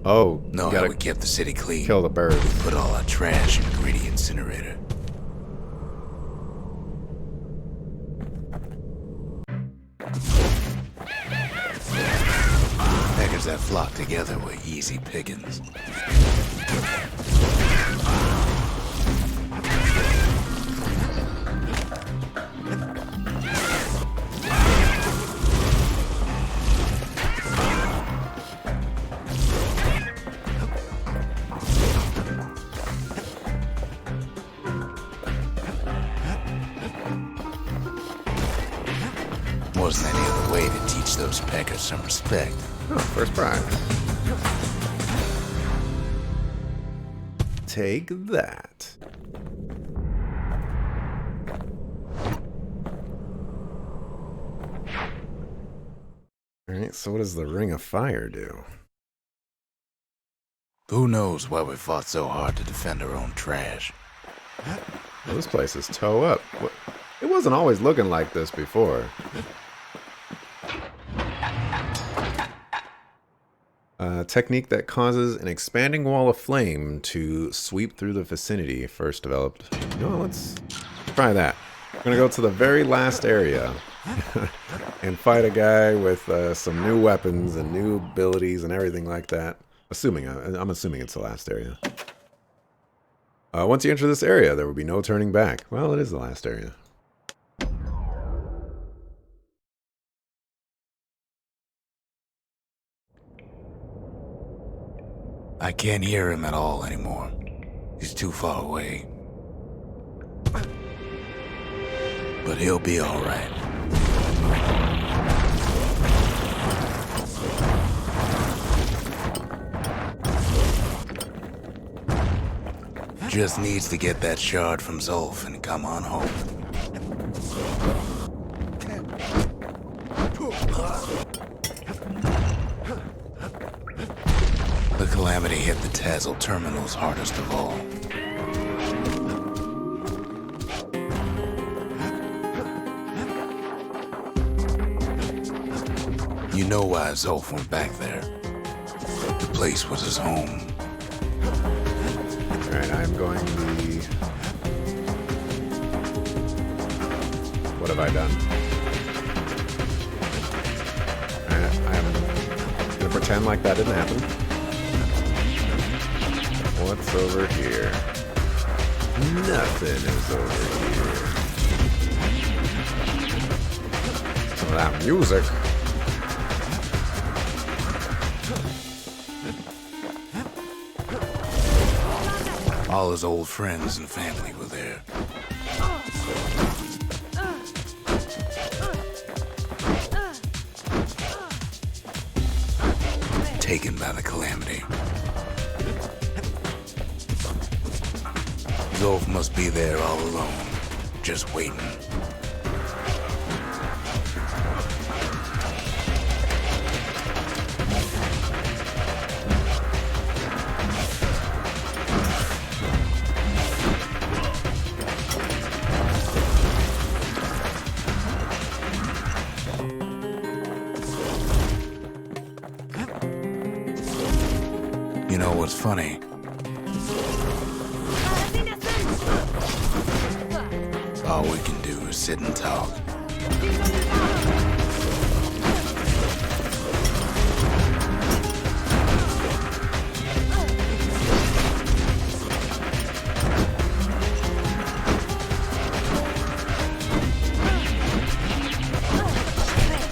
Oh, Know you how gotta we kept the city clean? kill the birds. Put all our trash in a gritty incinerator. Beggars that flock together were easy pickings. Wasn't any other way to teach those peckers some respect. Oh, first prize. Take that. Alright, so what does the Ring of Fire do? Who knows why we fought so hard to defend our own trash? Well, this place is toe up. It wasn't always looking like this before. A technique that causes an expanding wall of flame to sweep through the vicinity. First developed. You know, let's try that. We're gonna go to the very last area and fight a guy with some new weapons and new abilities and everything like that. I'm assuming it's the last area. Once you enter this area, there will be no turning back. Well, it is the last area. I can't hear him at all anymore. He's too far away. But he'll be all right. Just needs to get that shard from Zolf and come on home. The Calamity hit the Tazzle terminals hardest of all. You know why Zolf went back there. The place was his home. Alright, I'm going the... What have I done? I'm gonna pretend like that didn't happen. What's over here? Nothing is over here. Some of that music. All his old friends and family were there. Taken by the Calamity. Zolf must be there all alone, just waiting. You know what's funny? All we can do is sit and talk.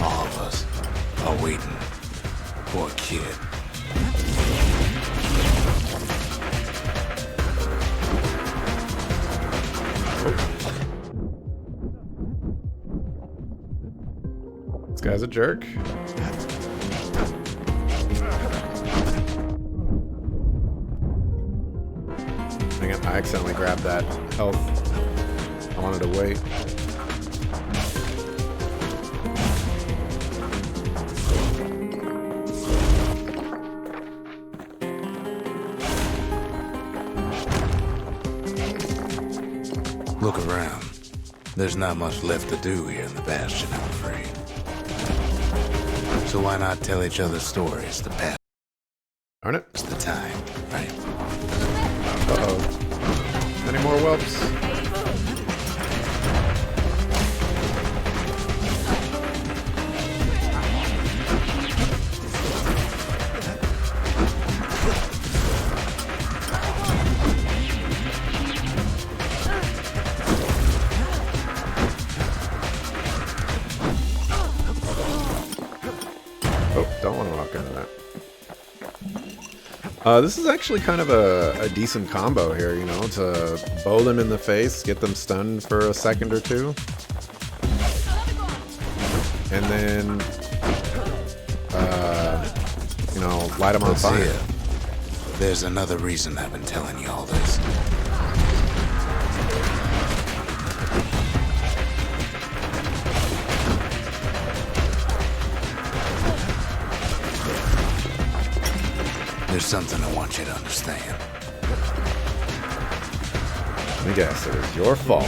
All of us are waiting for a kid. This guy's a jerk. Dang it, I accidentally grabbed that health. I wanted to wait. Look around. There's not much left to do here in the Bastion, I'm afraid. So why not tell each other stories to pass Darn it. It's the time, right? Uh-oh. Any more whelps? Oh, don't want to walk into that. This is actually kind of a decent combo here, you know, to bow them in the face, get them stunned for a second or two. And then, you know, light them on fire. Here, there's another reason I've been telling you all this. There's something I want you to understand. Let me guess, it was your fault.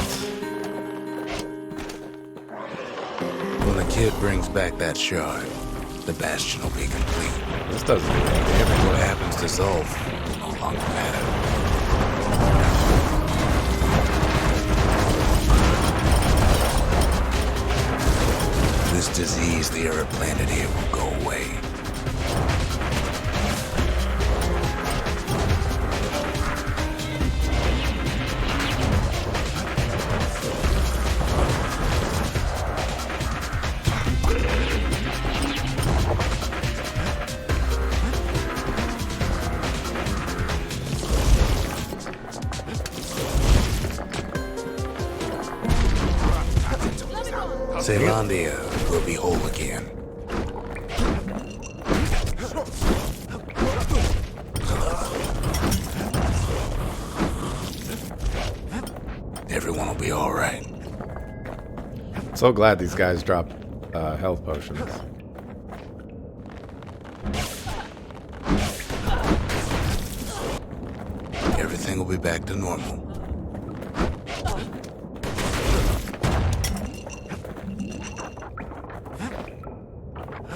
When the kid brings back that shard, the Bastion will be complete. This doesn't do any damage. What happens to Zolf will no longer matter. This disease the Arab planted here will go away. Zealandia will be whole again. Everyone will be all right. So glad these guys dropped health potions. Everything will be back to normal.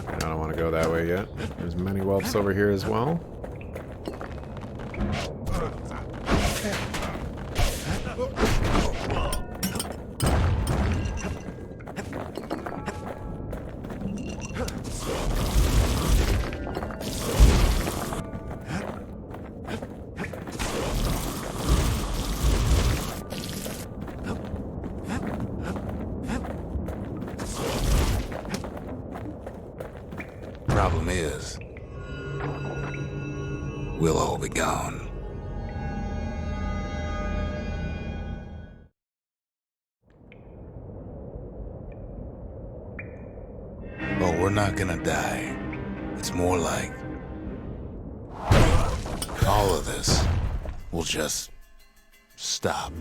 I don't want to go that way yet. There's many whelps over here as well. Problem is, we'll all be gone. But we're not gonna die. It's more like all of this will just stop.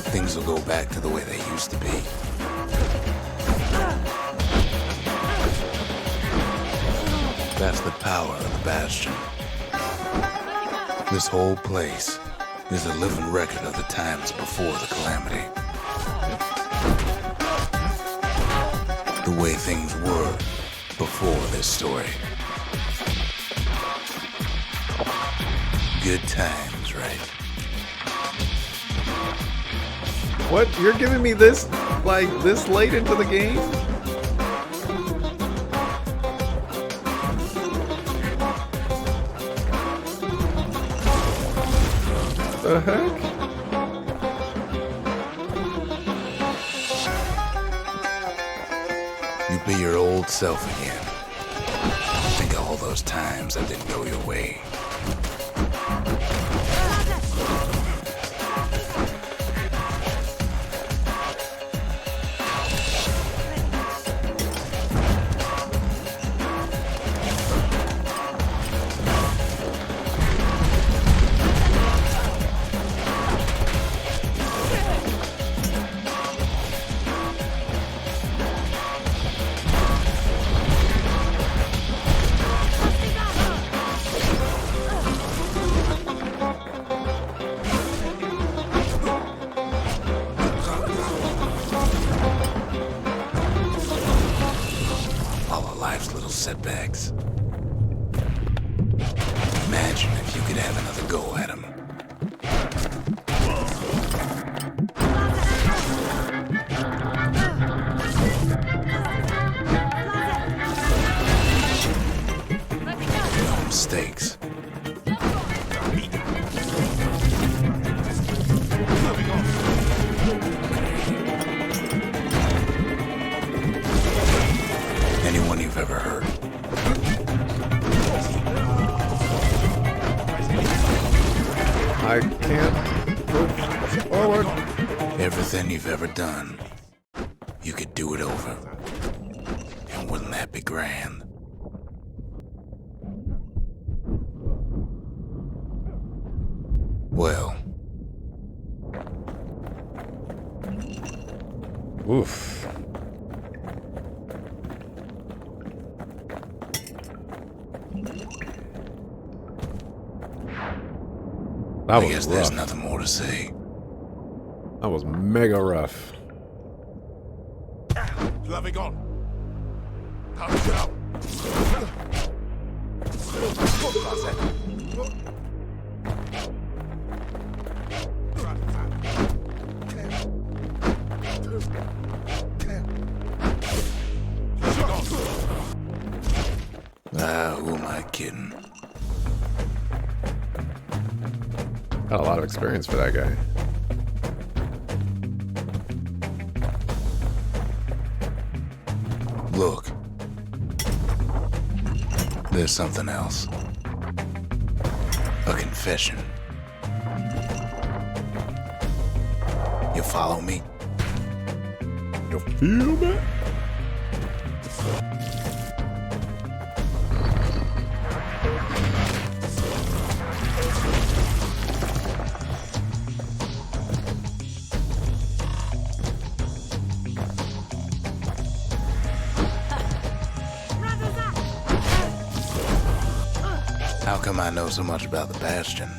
Things will go back to the way they used to be. That's the power of the Bastion. This whole place is a living record of the times before the calamity. The way things were before this story. Good times, right? What? You're giving me this, like, this late into the game? The heck? You be your old self again. Think of all those times I didn't go your way. setbacks. Imagine if you could have another go at him. No mistakes. Anyone you've ever heard. I can't move forward. Everything you've ever done, you could do it over. And wouldn't that be grand? Well, Oof. That I was guess there's rough. nothing more to say. That was mega rough. Loving on. Touch out. Who am I kidding? Got a lot of experience for that guy. Look. There's something else. A confession. You follow me? You feel me? How come I know so much about the Bastion?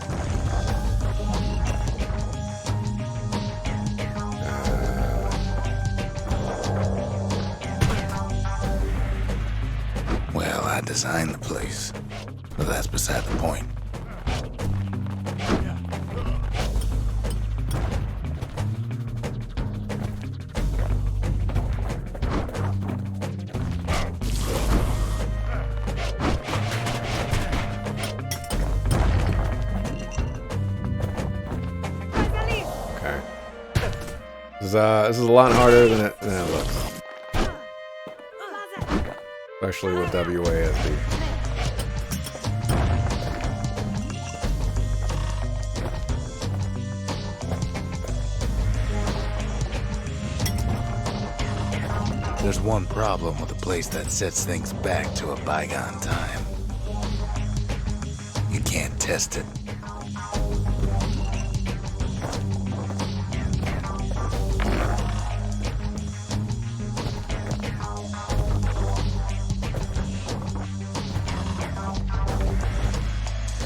Well, I designed the place, but that's beside the point. Okay. This is a lot harder than it looks. Especially with WASD. There's one problem with a place that sets things back to a bygone time. You can't test it.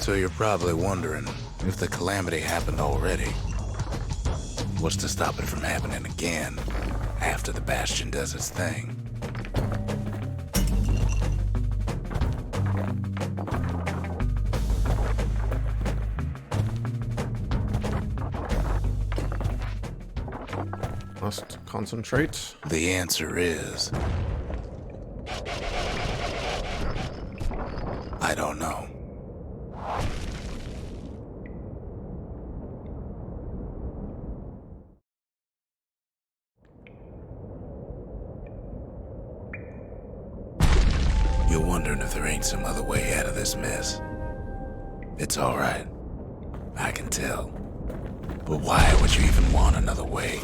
So you're probably wondering if the calamity happened already. What's to stop it from happening again after the Bastion does its thing? Must concentrate. The answer is... I don't know. You're wondering if there ain't some other way out of this mess. It's all right. I can tell. But why would you even want another way?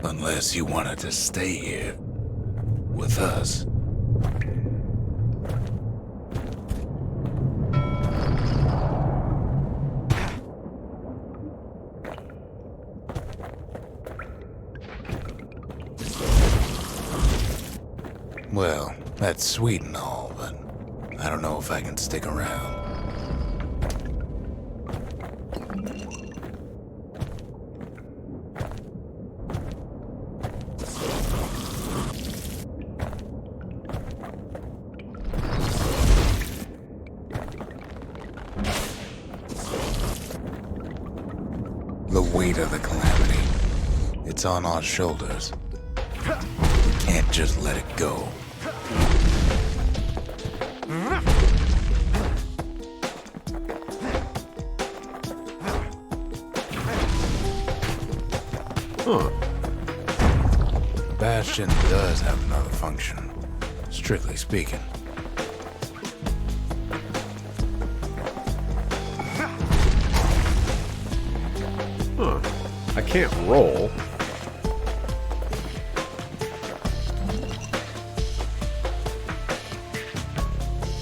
Unless you wanted to stay here with us. Well, that's sweet and all, but I don't know if I can stick around. The weight of the calamity. It's on our shoulders. We can't just let it go. Huh. Bastion does have another function, strictly speaking. Huh. I can't roll.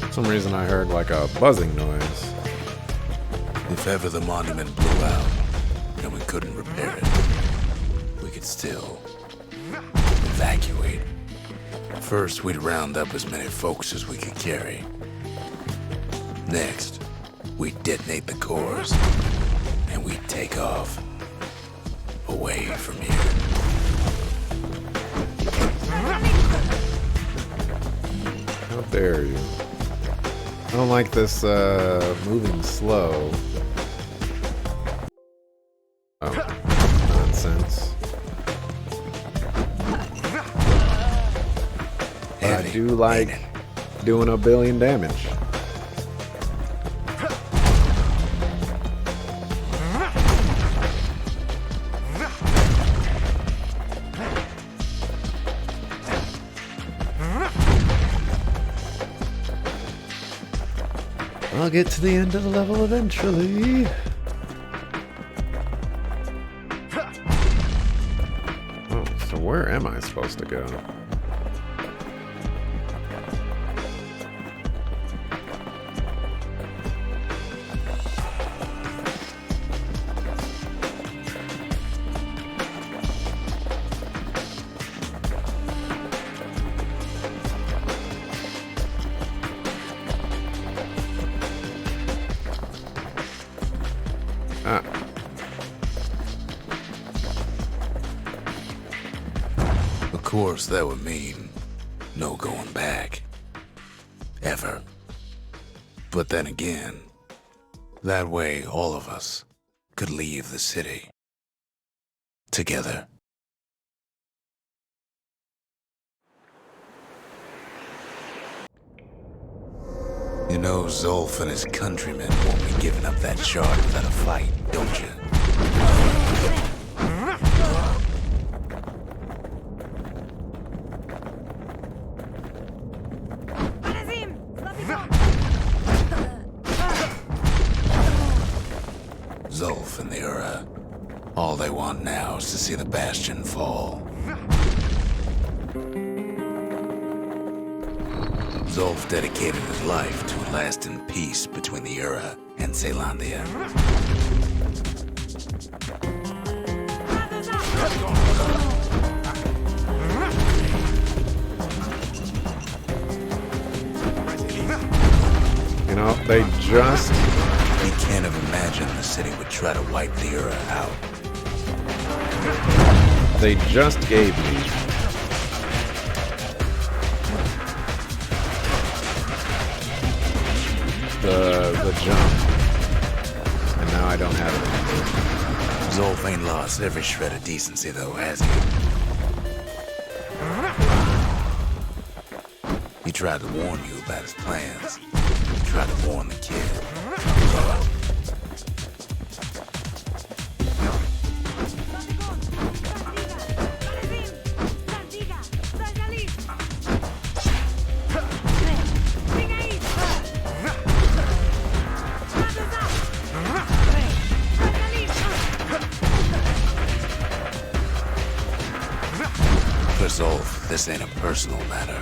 For some reason I heard like a buzzing noise. If ever the monument blew out and we couldn't repair it, we could still evacuate. First, we'd round up as many folks as we could carry. Next, we'd detonate the cores, and we'd take off away from here. How dare you? I don't like this moving slow. Oh, nonsense. But I do like doing 1 billion damage. I'll get to the end of the level eventually. Oh, so where am I supposed to go? Ah. Of course, that would mean no going back. Ever. But then again, that way all of us could leave the city. Together. You know Zolf and his countrymen won't be giving up that shard without a fight, don't you? Zolf and the Ura, all they want now is to see the Bastion fall. Zolf dedicated his life to a lasting peace between the Ura and Caelondia. You know, they just... He can't have imagined the city would try to wipe the Ura out. They just gave me the jump. And now I don't have it. Zolf ain't lost every shred of decency though, has he? He tried to warn you about his plans. He tried to warn the kid. For Zolf, this ain't a personal matter.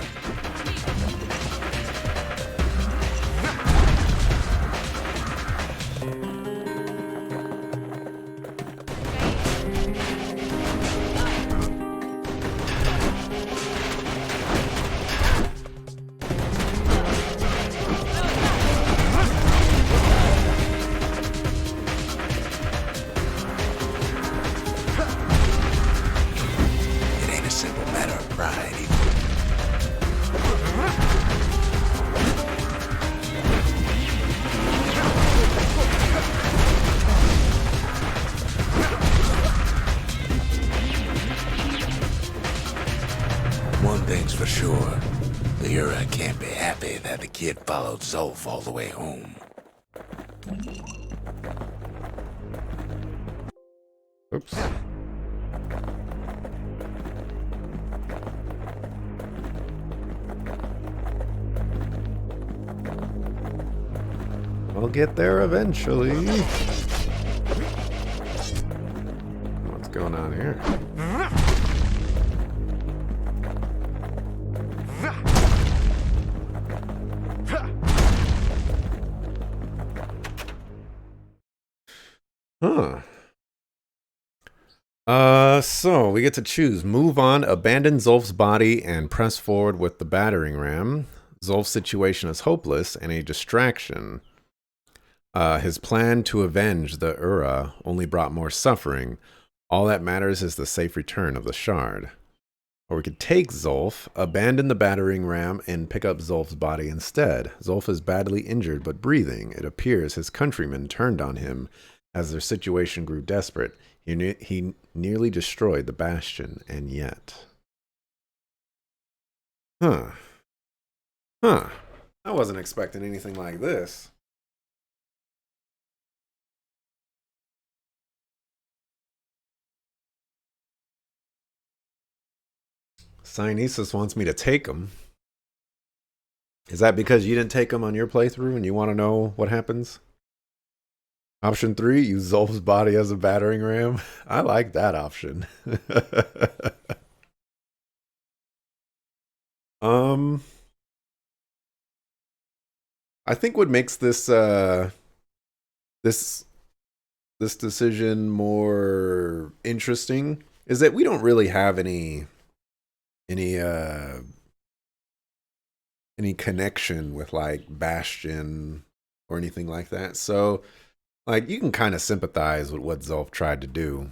It ain't a simple matter of pride either. kid followed Zolf all the way home. Oops. We'll get there eventually. What's going on here? Huh. So we get to choose. Move on, abandon Zolf's body, and press forward with the battering ram. Zolf's situation is hopeless and a distraction. His plan to avenge the Ura only brought more suffering. All that matters is the safe return of the shard. Or we could take Zolf, abandon the battering ram, and pick up Zolf's body instead. Zolf is badly injured but breathing. It appears his countrymen turned on him as their situation grew desperate. He nearly destroyed the Bastion, and yet... Huh. I wasn't expecting anything like this. Cynesis wants me to take him. Is that because you didn't take him on your playthrough and you want to know what happens? Option 3, use Zolf's body as a battering ram. I like that option. I think what makes this this decision more interesting is that we don't really have any connection with like Bastion or anything like that. So like you can kind of sympathize with what Zolf tried to do.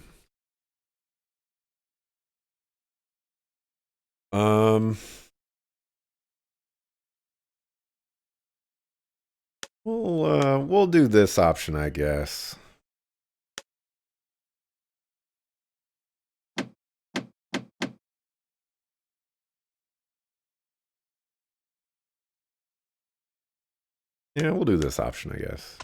We'll do this option, I guess. Yeah, we'll do this option, I guess.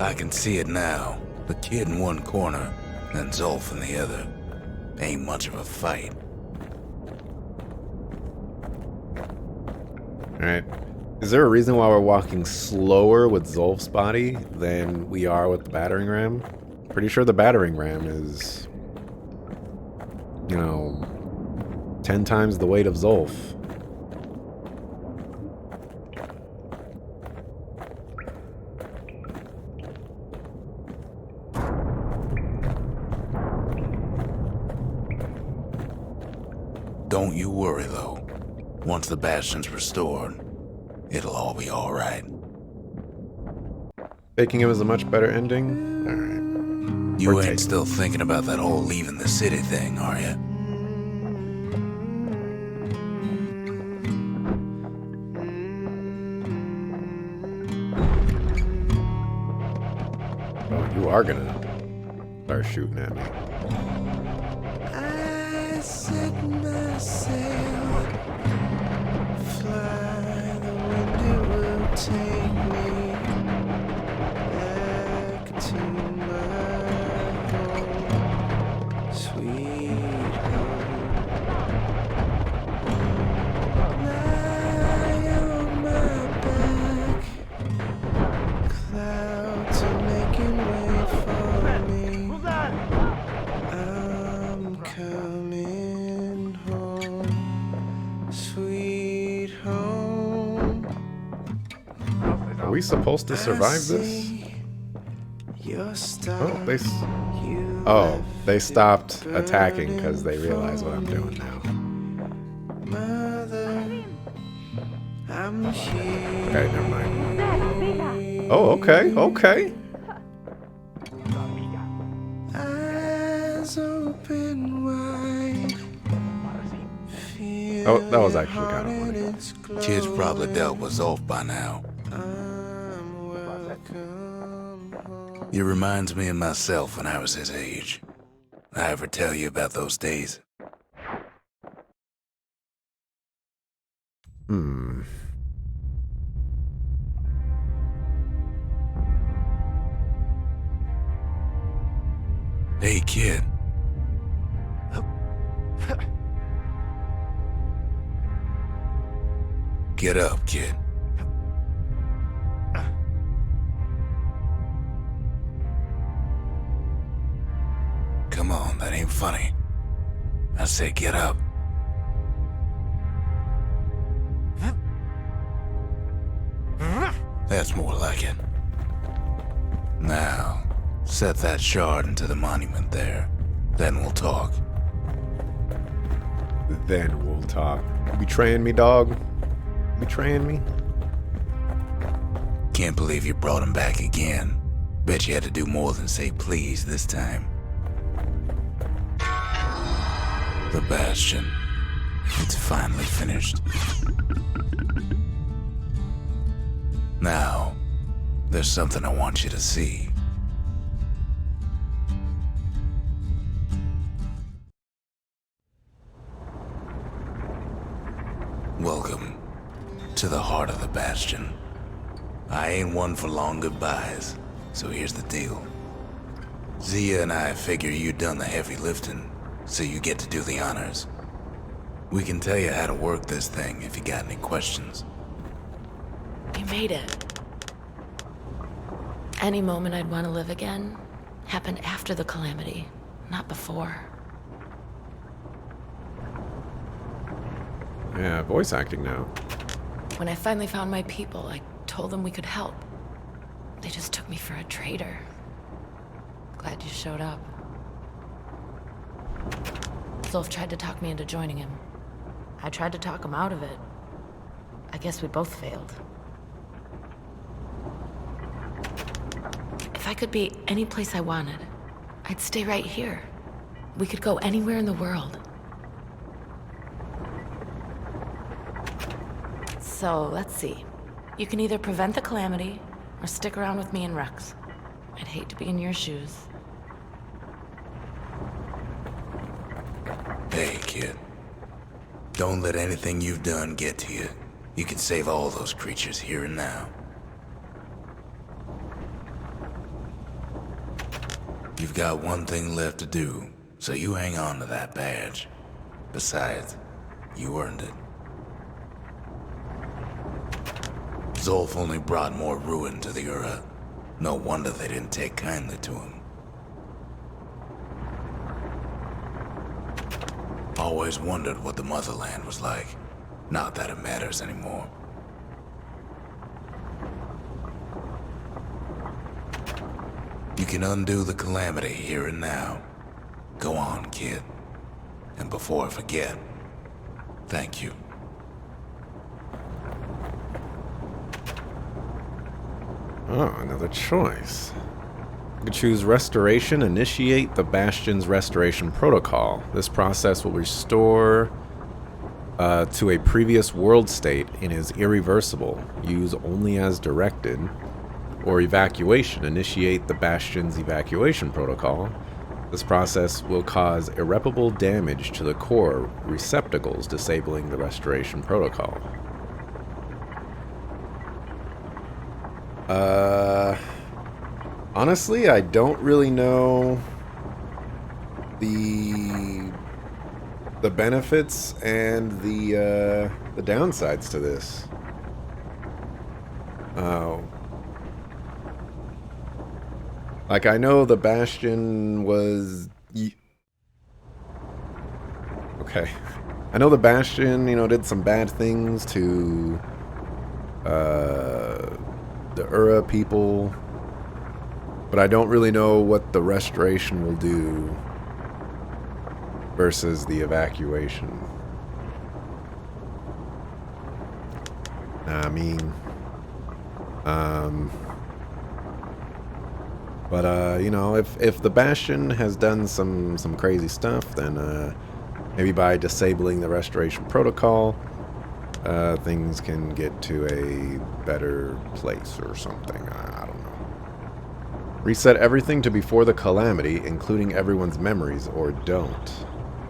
I can see it now. The kid in one corner, and Zolf in the other. Ain't much of a fight. Alright. Is there a reason why we're walking slower with Zolf's body than we are with the battering ram? Pretty sure the battering ram is, 10 times the weight of Zolf. Don't you worry, though. Once the Bastion's restored, it'll all be alright. Faking him is a much better ending? Alright. You ain't still thinking about that whole leaving the city thing, are you? Oh, you are gonna start shooting at me. I set my sail, fly, the wind it will take me back to my home, sweet home. Lie on my back, clouds are making way for me. I'm coming home, sweet home. Are we supposed to survive this? They stopped attacking because they realize what I'm doing now. Mother, I'm here. Okay, never mind. Oh, okay. Eyes open wide. Oh, that was actually kind of funny. Kid's probably dealt with Zolf by now. I'm welcome home. It reminds me of myself when I was his age. I ever tell you about those days? Hmm. Hey, kid. Get up, kid. Come on, that ain't funny. I said get up. That's more like it. Now, set that shard into the monument there. Then we'll talk. Then we'll talk. You betraying me, dog? Betraying me? Can't believe you brought him back again. Bet you had to do more than say please this time. The Bastion. It's finally finished. Now, there's something I want you to see. Welcome to the heart of the Bastion. I ain't one for long goodbyes, so here's the deal. Zia and I figure you done the heavy lifting, so you get to do the honors. We can tell you how to work this thing if you got any questions. You made it. Any moment I'd want to live again happened after the calamity, not before. Yeah, voice acting now. When I finally found my people, I told them we could help. They just took me for a traitor. Glad you showed up. Zulf tried to talk me into joining him. I tried to talk him out of it. I guess we both failed. If I could be any place I wanted, I'd stay right here. We could go anywhere in the world. So, let's see. You can either prevent the calamity, or stick around with me and Rex. I'd hate to be in your shoes. Hey, kid. Don't let anything you've done get to you. You can save all those creatures here and now. You've got one thing left to do, so you hang on to that badge. Besides, you earned it. Zulf only brought more ruin to the Ura. No wonder they didn't take kindly to him. Always wondered what the motherland was like. Not that it matters anymore. You can undo the calamity here and now. Go on, kid. And before I forget, thank you. Oh, another choice. You can choose Restoration, initiate the Bastion's restoration protocol. This process will restore to a previous world state and is irreversible. Use only as directed. Or evacuation, initiate the Bastion's evacuation protocol. This process will cause irreparable damage to the core receptacles, disabling the restoration protocol. Honestly, I don't really know the benefits and the downsides to this. Like, I know the Bastion was... Okay. I know the Bastion, you know, did some bad things to the Ura people, but I don't really know what the restoration will do versus the evacuation. I mean, but you know, if the Bastion has done some crazy stuff, then maybe by disabling the restoration protocol, things can get to a better place or something. I don't know. Reset everything to before the calamity, including everyone's memories, or don't.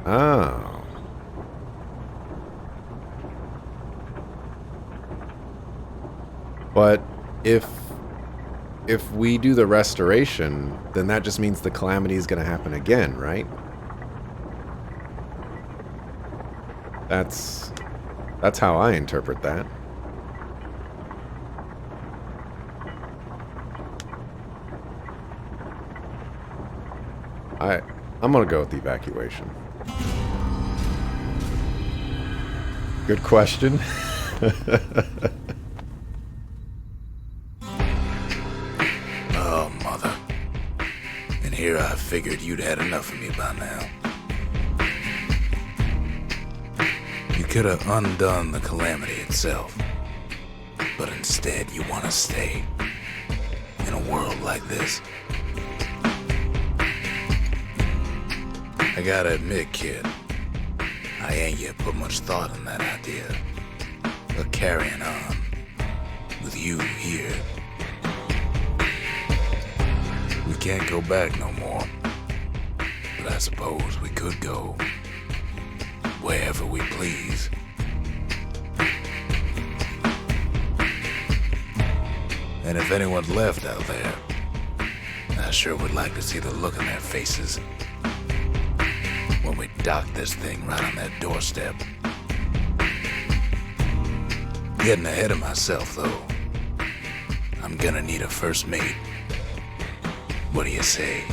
Oh. But if we do the restoration, then that just means the calamity is going to happen again, right? That's how I interpret that. I'm gonna go with the evacuation. Good question. Oh, mother. And here I figured you'd had enough of me by now. You could have undone the calamity itself. But instead you want to stay in a world like this. I gotta admit, kid, I ain't yet put much thought in that idea of carrying on with you here. We can't go back no more, but I suppose we could go wherever we please. And if anyone's left out there, I sure would like to see the look on their faces when we dock this thing right on that doorstep. Getting ahead of myself, though. I'm gonna need a first mate. What do you say?